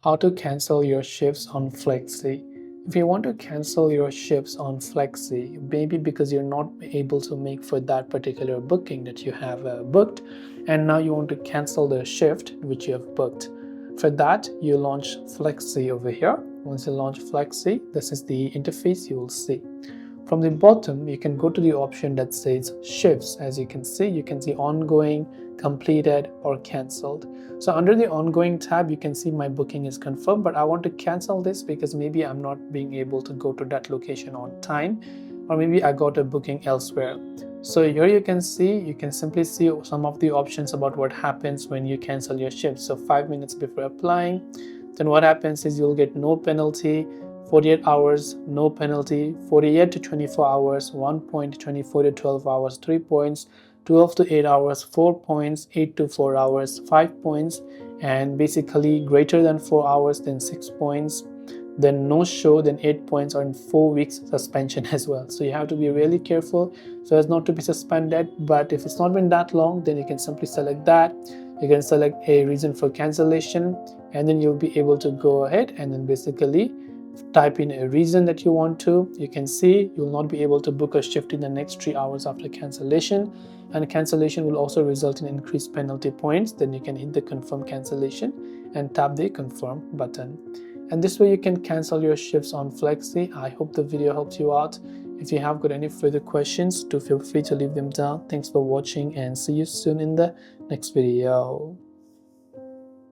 How to cancel your shifts on Flexii. If you want to cancel your shifts on Flexii, maybe because you're not able to make for that particular booking that you have booked, and now you want to cancel the shift which you have booked. For that, you launch Flexii over here. Once you launch Flexii, this is the interface you will see. From the bottom, you can go to the option that says shifts. As you can see ongoing, completed, or cancelled. So under the ongoing tab, you can see my booking is confirmed, but I want to cancel this because maybe I'm not being able to go to that location on time, or maybe I got a booking elsewhere. So here you can simply see some of the options about what happens when you cancel your shift. So 5 minutes before applying, then what happens is you'll get no penalty, 48 hours, no penalty, 48 to 24 hours, 1 point, 24 to 12 hours, 3 points, 12 to 8 hours, 4 points, 8 to 4 hours, 5 points, and basically greater than 4 hours, then 6 points, then no show, then 8 points, or in 4 weeks suspension as well. So you have to be really careful so as not to be suspended. But if it's not been that long, then you can simply select that. You can select a reason for cancellation, and then you'll be able to go ahead and then basically type in a reason that you want to. You can see you'll not be able to book a shift in the next 3 hours after cancellation, and cancellation will also result in increased penalty points. Then you can hit the confirm cancellation and tap the confirm button, and this way you can cancel your shifts on Flexii. I hope the video helped you out. If you have got any further questions, do feel free to leave them down. Thanks for watching, and see you soon in the next video.